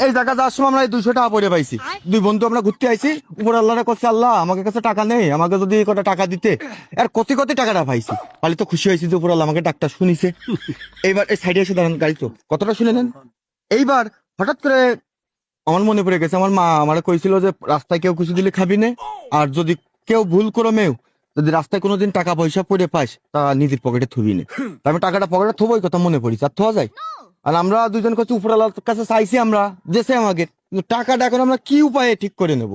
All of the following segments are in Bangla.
এই জায়গা যাওয়ার সময় আমরা 200 টাকা পরে পাইছি। দুই বন্ধু আমরা ঘুরতে আইছি, উপর আল্লাহরে করছে, আল্লাহ আমাকে কাছে টাকা নেই, আমাকে যদি কটা টাকা দিতে। আর কত কত টাকাটা পাইছি, তাহলে তো খুশি হয়েছি যে উপর আল্লাহ আমাকে ডাক্তার শুনিছে। এইবার এই সাইডে এসে দাঁড়ান, গাড়ি তো কতটা শুনে নেন। এইবার হঠাৎ করে আমার মনে পড়ে গেছে, আমার মা আমার কইছিল যে রাস্তায় কেউ কিছু দিলে খাবি না, আর যদি কেউ ভুল করে মেও যদি রাস্তায় কোনোদিন টাকা পয়সা পড়ে পাস তা নিজের পকেটে থুবি না। আমি টাকাটা পকেটে থবই, কথা মনে পড়ি, আর থোয়া যায়। আর আমরা দুজন কাছে উপরওয়ালার কাছে চাইছি, আমরা দেশে আমাকে টাকাটা এখন আমরা কি উপায়ে ঠিক করে নেব।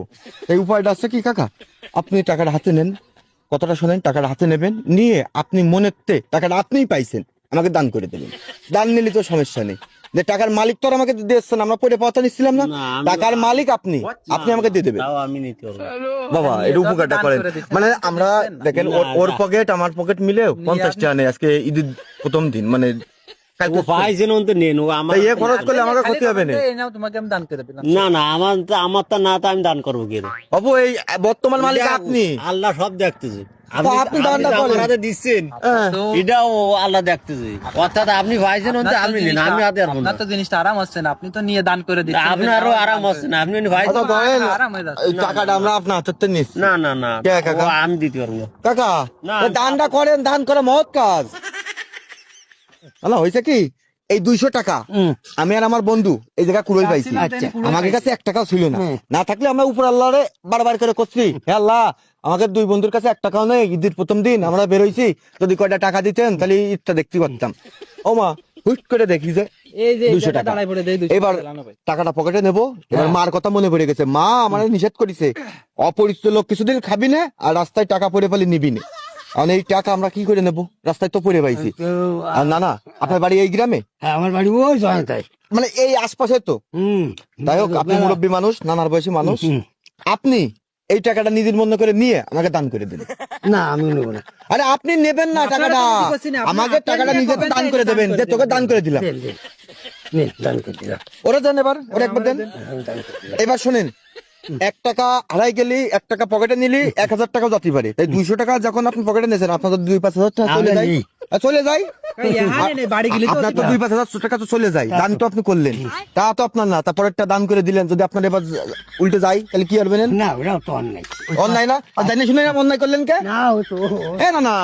এই উপায়টা আছে কি কাকা, আপনি টাকাটা হাতে নেন, কথাটা শোনেন, টাকাটা হাতে নেবেন, নিয়ে আপনি মনেতে টাকাটা আপনিই পাইছেন আমাকে দান করে দেবেন। দান নিলে তো সমস্যা নেই, যে টাকার মালিক তো আর আমাকে দিয়েছেন, আমরা পরে পথা নিচ্ছিলাম না, টাকার মালিক আপনি, আপনি আমাকে দিয়ে দেবেন। আমি নিতে পারবো বাবা এটা উপকারটা করেন, মানে আমরা দেখেন ওর পকেট আমার পকেট মিলেও 50 টাকা নেই আজকে ঈদের প্রথম দিন, মানে খরচ করলে আমাকে ক্ষতি হবে না। না না আমার আমার তা না, তা আমি দান করবো কি বাবু এই বর্তমান মালিক আপনি, আল্লাহ সব দেখতেছে। আপনি দানটা করেন। দিচ্ছেন এটাও আল্লাহ দেখতেছে, অর্থাৎ আপনি পাইছেন আপনি নিন, আমি হাতে আর তো জিনিসটা আরাম হচ্ছে না, আপনি তো নিয়ে দান করে দিচ্ছেন, আপনারও আরাম হচ্ছে না, আপনি পাইছেন আরাম হয়ে যাচ্ছে। এই টাকাটা আমরা আপনার হাতে নিচ্ছি। না না না কে কাকা? ও আমি দিতে পারবো না। কাকা না। এই দানটা করেন, দান করে মহৎ কাজ। হ্যালো হয়েছে কি, এই 200 টাকা আমি আর আমার বন্ধু এই জায়গা কুড়াই পাইছি। আমাদের কাছে 1 টাকাও ছিল না, না থাকলে আমরা উপর আল্লাহরে বারবার করে করছি, হে আল্লাহ আমাদের দুই বন্ধুর কাছে 1 টাকাও নেই, ঈদের প্রথম দিন আমরা বেরোইছি, যদি কয়টা টাকা দিতেন তাহলে ঈদটা দেখতে পারতাম। ও মা হুট করে দেখি যে এই যে 200 টাকা, এবার টাকাটা পকেটে নেবো। এবার মার কথা মনে পড়ে গেছে, মা আমার নিষেধ করেছে অপরিচিত লোক কিছুদিন খাবি না, আর রাস্তায় টাকা পড়ে পেলে নিবি না। আর এই টাকা আমরা কি করে নেবো, রাস্তায় তো পড়ে পাইছি। আর না না আপনার বাড়ি এই গ্রামে? হ্যাঁ আমার বাড়ি ওই জয়ন্তায়, মানে এই আশপাশে তো। যাই হোক আপনি মুরব্বী মানুষ, নানার বয়সী মানুষ, আপনি এই টাকাটা নিজের মনে করে নিয়ে আমাকে দান করে দিন। না আমি নেব না। আরে আপনি নেবেন না টাকাটা, আমাকে টাকাটা নিজে দান করে দেবেন, যে তোকে দান করে দিলাম। দান করে দিলাম। ওরা দেন, এবার ওরা একবার দেন। এবার শোনেন, 1 টাকা হারাই গেলি, 1 টাকা পকেটে নিলি 1000 টাকাও যেতে পারে, তাই 200 টাকা যখন আপনি পকেটে নিয়েছেন আপনার 2-5 হাজার টাকা চলে যায়, চলে যায়। আপনার তো 2-5 হাজার টাকা তো চলে যায়, দান তো আপনি করলেন, তা তো আপনার না, তারপর একটা দান করে দিলেন, যদি আপনার এবার উল্টে যায় তাহলে কি করবেন? না ওটা তো অন্যায়। অন্যায় না, আর জানি শুনে অন্যায় করলেন কে? না ও তো না না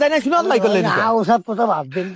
জানি শুনে অন্যায় করলেন। না ওসব কথা ভাববেন।